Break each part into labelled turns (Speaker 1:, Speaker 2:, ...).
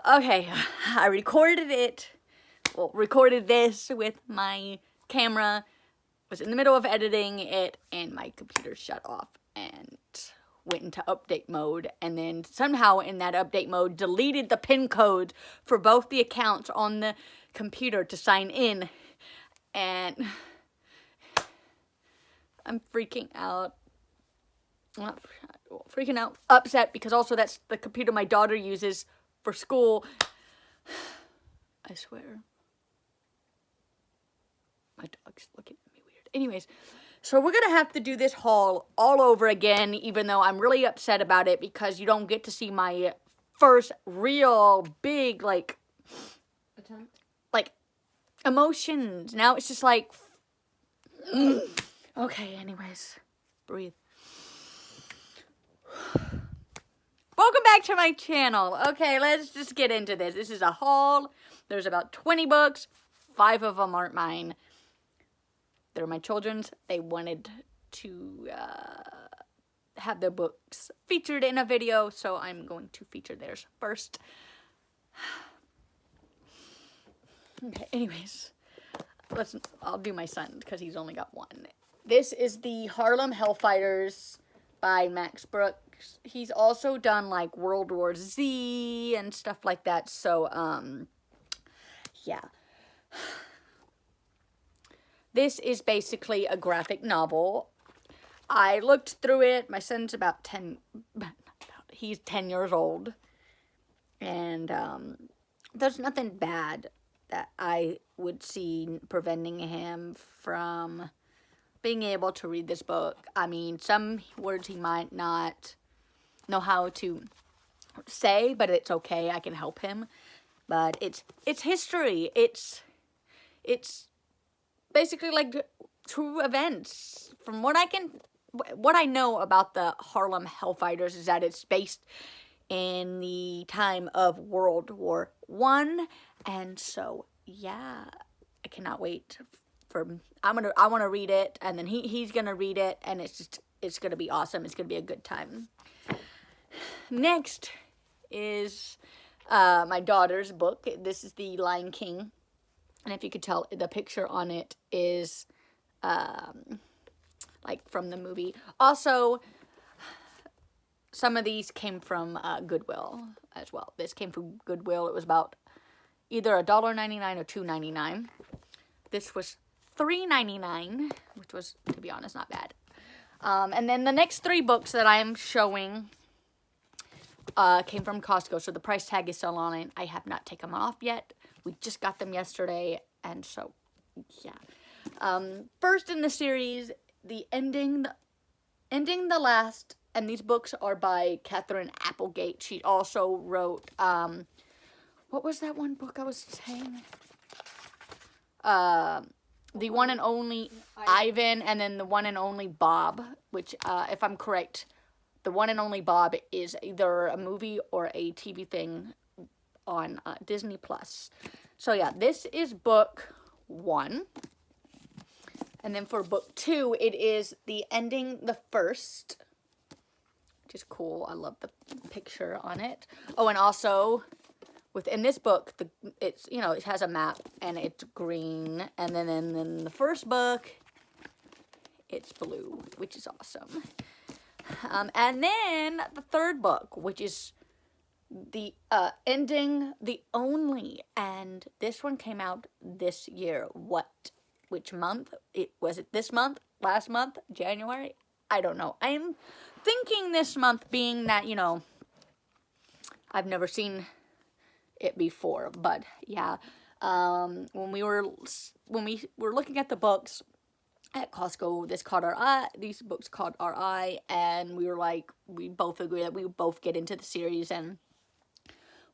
Speaker 1: Okay, I recorded this with my camera, was in the middle of editing it, and my computer shut off and went into update mode, and then somehow in that update mode deleted the PIN code for both the accounts on the computer to sign in, and I'm freaking out. Not freaking out, upset, because also that's the computer my daughter uses for school. I swear. My dog's looking at me weird. Anyways, so we're gonna have to do this haul all over again, even though I'm really upset about it because you don't get to see my first real big, like emotions. Now it's just like, okay, anyways, breathe. Welcome back to my channel. Okay, let's just get into this. This is a haul. There's about 20 books. 5 of them aren't mine. They're my children's. They wanted to have their books featured in a video, so I'm going to feature theirs first. Okay, anyways, I'll do my son because he's only got one. This is the Harlem Hellfighters by Max Brooks. He's also done like World War Z and stuff like that. So, yeah. This is basically a graphic novel. I looked through it. My son's about 10, he's 10 years old. And, there's nothing bad that I would see preventing him from being able to read this book. I mean, some words he might not know how to say, but it's okay. I can help him. But it's history. It's basically like true events. From what I know about the Harlem Hellfighters is that it's based in the time of World War I, and so yeah, I cannot wait I want to read it, and then he's gonna read it, and it's gonna be awesome. It's gonna be a good time. Next is my daughter's book. This is The Lion King, and if you could tell, the picture on it is like from the movie. Also, some of these came from Goodwill as well. This came from Goodwill. It was about either $1.99 or $2.99. This was $3.99, which was, to be honest, not bad. And then the next 3 books that I'm showing came from Costco, so the price tag is still on it. I have not taken them off yet. We just got them yesterday, and so, yeah. First in the series, the Ending the Last, and these books are by Catherine Applegate. She also wrote, what was that one book I was saying? The One and Only Ivan, and then The One and Only Bob, which, if I'm correct, The One and Only Bob is either a movie or a TV thing on Disney+. So yeah, this is book 1. And then for book 2, it is The Ending the First, which is cool. I love the picture on it. Oh, and also within this book, it has a map, and it's green. And then in the first book, it's blue, which is awesome. And then the third book, which is the Ending the Only, and this one came out this year. Which month? Was it this month? Last month? January? I don't know. I'm thinking this month, being that, I've never seen it before, but yeah. When we were looking at the books at Costco, these books caught our eye, and we both agree that we would both get into the series and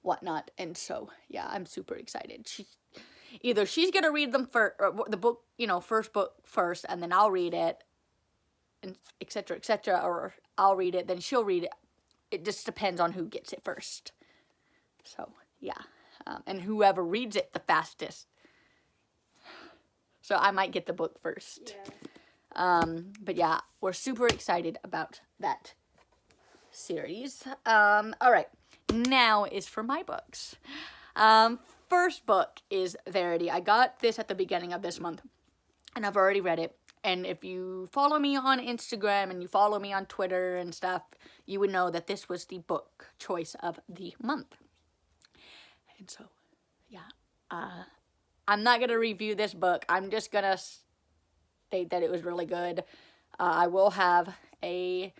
Speaker 1: whatnot, and so yeah, I'm super excited. Either she's gonna read them the book, first book first, and then I'll read it, and etc., or I'll read it, then she'll read it. It just depends on who gets it first. So yeah, and whoever reads it the fastest. So I might get the book first. Yeah. But yeah, we're super excited about that series. All right. now is for my books. First book is Verity. I got this at the beginning of this month, and I've already read it. And if you follow me on Instagram and you follow me on Twitter and stuff, you would know that this was the book choice of the month. And so, yeah, I'm not going to review this book. I'm just going to state that it was really good. I will have a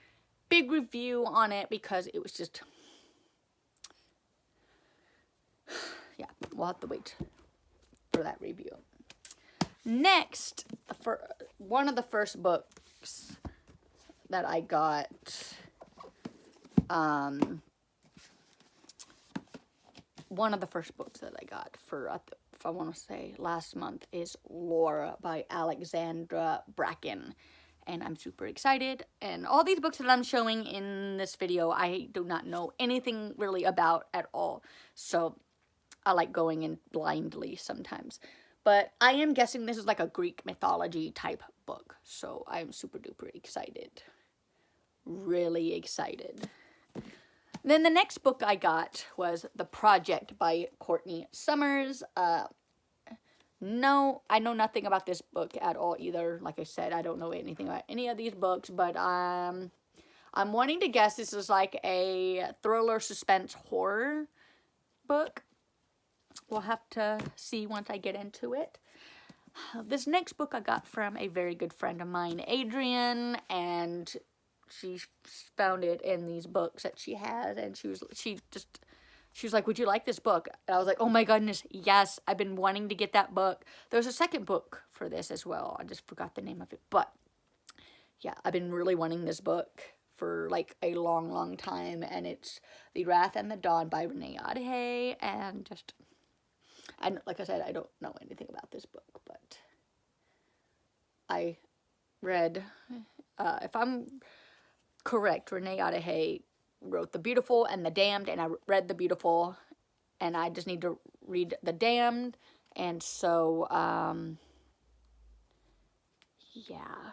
Speaker 1: big review on it because it was just, yeah, we'll have to wait for that review. Next, for one of the first books that I got, for, if I want to say last month, is Laura by Alexandra Bracken. And I'm super excited. And all these books that I'm showing in this video, I do not know anything really about at all. So I like going in blindly sometimes. But I am guessing this is like a Greek mythology type book. So I'm super duper excited. Really excited. Then the next book I got was The Project by Courtney Summers. No, I know nothing about this book at all either. Like I said, I don't know anything about any of these books. But I'm wanting to guess this is like a thriller, suspense, horror book. We'll have to see once I get into it. This next book I got from a very good friend of mine, Adrian, and she found it in these books that she has, and she was like, would you like this book? And I was like, oh my goodness, yes, I've been wanting to get that book. There's a second book for this as well. I just forgot the name of it, but yeah, I've been really wanting this book for like a long, long time, and it's The Wrath and the Dawn by Renee Ahdieh, and just... And like I said, I don't know anything about this book, but I read, if I'm correct, Renee Ahdieh wrote The Beautiful and The Damned, and I read The Beautiful, and I just need to read The Damned, and so, yeah,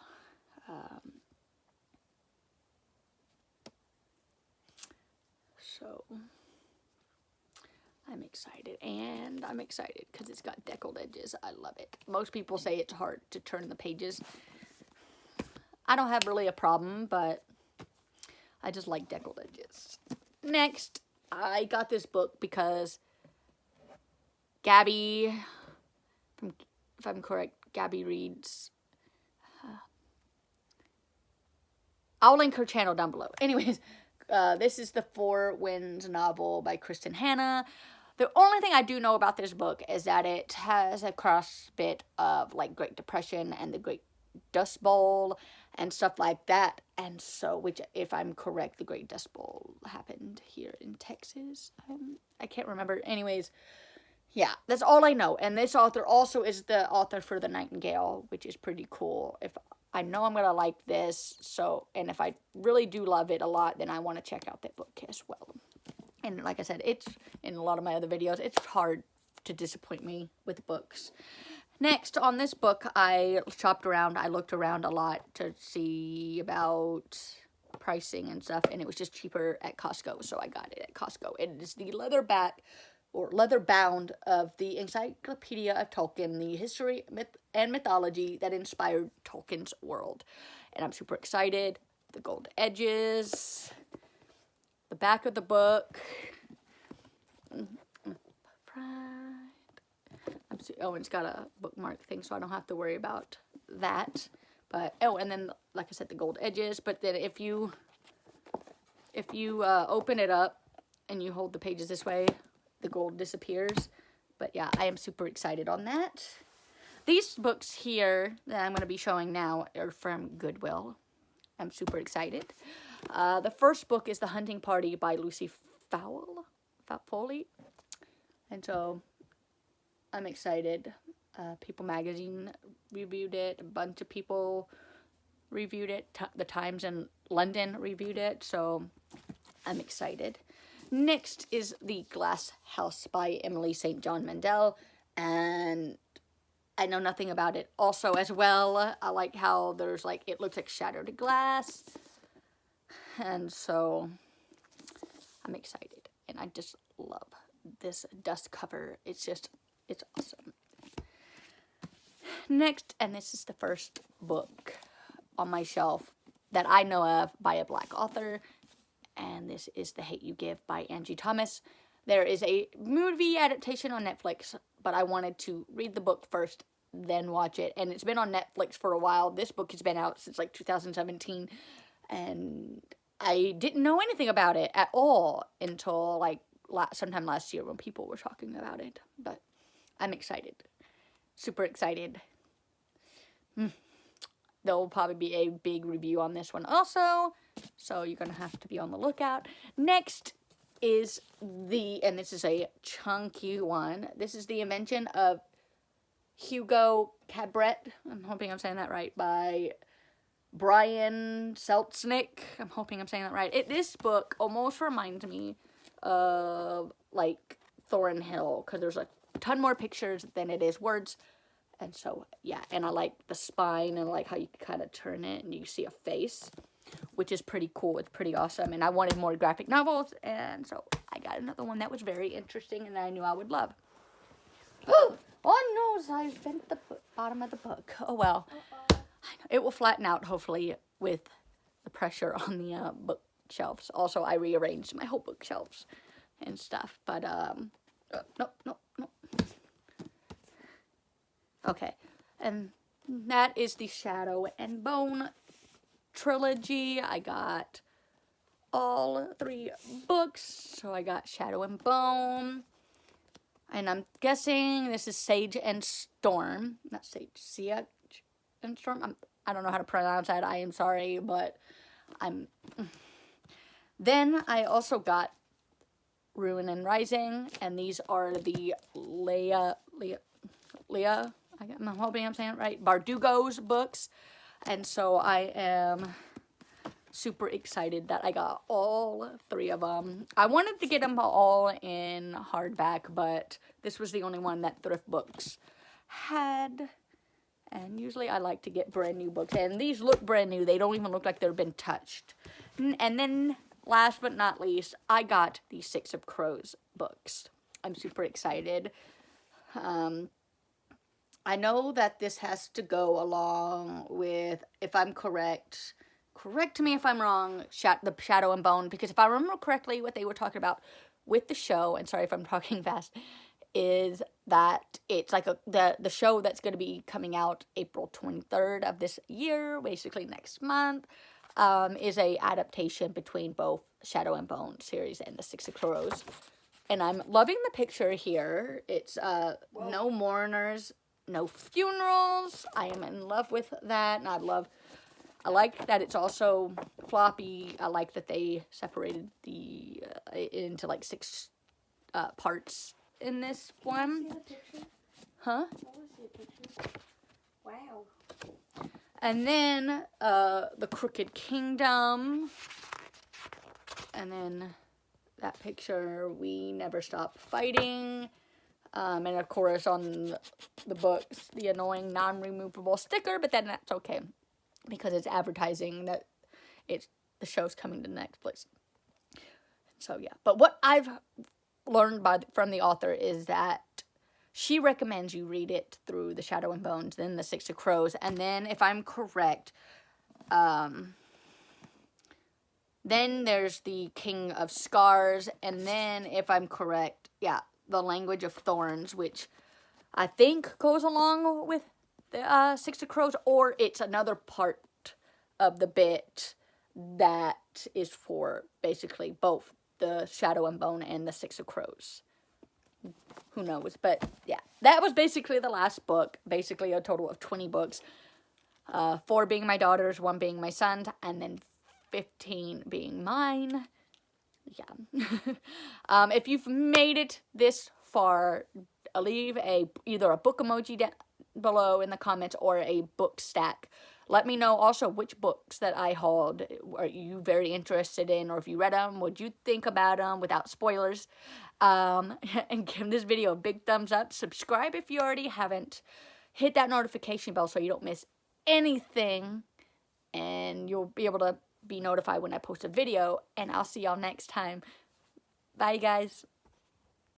Speaker 1: so... I'm excited, and I'm excited because it's got deckled edges. I love it. Most people say it's hard to turn the pages. I don't have really a problem, but I just like deckled edges. Next, I got this book because Gabby, if I'm correct, Gabby reads. I'll link her channel down below. Anyways, this is the Four Winds novel by Kristen Hanna. The only thing I do know about this book is that it has a cross bit of like Great Depression and the Great Dust Bowl and stuff like that. And so, which, if I'm correct, the Great Dust Bowl happened here in Texas. I can't remember. Anyways, yeah, that's all I know. And this author also is the author for The Nightingale, which is pretty cool. If I know I'm going to like this, so, and if I really do love it a lot, then I want to check out that book as well. And like I said, it's, in a lot of my other videos, it's hard to disappoint me with books. Next, on this book, I shopped around, I looked around a lot to see about pricing and stuff, and it was just cheaper at Costco, so I got it at Costco. It is the leather bound of the Encyclopedia of Tolkien, the history and mythology that inspired Tolkien's world. And I'm super excited. The gold edges, the back of the book. Oh, and it's got a bookmark thing, so I don't have to worry about that. But, oh, and then, like I said, the gold edges. But then if you open it up and you hold the pages this way, the gold disappears. But yeah, I am super excited on that. These books here that I'm going to be showing now are from Goodwill. I'm super excited. The first book is The Hunting Party by Lucy Foley. And so I'm excited. People Magazine reviewed it. A bunch of people reviewed it. The Times in London reviewed it. So I'm excited. Next is The Glass House by Emily St. John Mandel. And I know nothing about it also as well. I like how there's like, it looks like shattered glass. And so I'm excited. and I just love this dust cover. It's awesome. Next, and this is the first book on my shelf that I know of by a Black author, and this is The Hate U Give by Angie Thomas. There is a movie adaptation on Netflix, but I wanted to read the book first, then watch it, and it's been on Netflix for a while. This book has been out since like 2017, and I didn't know anything about it at all until like sometime last year when people were talking about it, but I'm excited. Super excited. There will probably be a big review on this one also, so you're going to have to be on the lookout. Next is and this is a chunky one, this is the Invention of Hugo Cabret, I'm hoping I'm saying that right, by Brian Selznick. I'm hoping I'm saying that right. This book almost reminds me of, like, Thornhill, because there's a ton more pictures than it is words. And so, yeah, and I like the spine, and I like how you kind of turn it and you see a face, which is pretty cool. It's pretty awesome, and I wanted more graphic novels, and so I got another one that was very interesting and I knew I would love. Oh no, I bent the bottom of the book. Oh well. It will flatten out, hopefully, with the pressure on the bookshelves. Also, I rearranged my whole bookshelves and stuff, but, no. Okay, and that is the Shadow and Bone trilogy. I got all 3 books, so I got Shadow and Bone, and I'm guessing this is Sage and Storm, not Sage, Siege and Storm. I don't know how to pronounce that, I am sorry, but Then I also got Ruin and Rising, and these are the Leah, I'm hoping I'm saying it right, Bardugo's books, and so I am super excited that I got all 3 of them. I wanted to get them all in hardback, but this was the only one that Thrift Books had, and usually I like to get brand new books, and these look brand new. They don't even look like they've been touched. And then, last but not least, I got the Six of Crows books. I'm super excited. I know that this has to go along with, if I'm correct me if I'm wrong, the Shadow and Bone, because if I remember correctly what they were talking about with the show, and sorry if I'm talking fast, is that it's like the show that's going to be coming out April 23rd of this year, basically next month, is a adaptation between both Shadow and Bone series and the Six of Crows. And I'm loving the picture here. It's no mourners, no funerals. I am in love with that, and I like that it's also floppy. I like that they separated into like 6 parts in this one.
Speaker 2: See the picture?
Speaker 1: Huh?
Speaker 2: I want to see a picture. Wow.
Speaker 1: And then the Crooked Kingdom, and then that picture, We Never Stop Fighting. And of course on the books, the annoying non-removable sticker, but then that's okay because it's advertising that the show's coming to Netflix. So yeah, but what I've learned from the author is that she recommends you read it through the Shadow and Bones, then the Six of Crows, and then if I'm correct, then there's the King of Scars, and then if I'm correct, yeah, the Language of Thorns, which I think goes along with the Six of Crows, or it's another part of the bit that is for basically both the Shadow and Bone and the Six of Crows. Who knows? But yeah, that was basically the last book. Basically a total of 20 books. 4 being my daughter's, 1 being my son's, and then 15 being mine. Yeah. If you've made it this far, leave either a book emoji down below in the comments or a book stack. Let me know also which books that I hauled are you very interested in, or if you read them, what'd you think about them without spoilers. And give this video a big thumbs up. Subscribe if you already haven't. Hit that notification bell so you don't miss anything, and you'll be able to be notified when I post a video, and I'll see y'all next time. Bye, guys.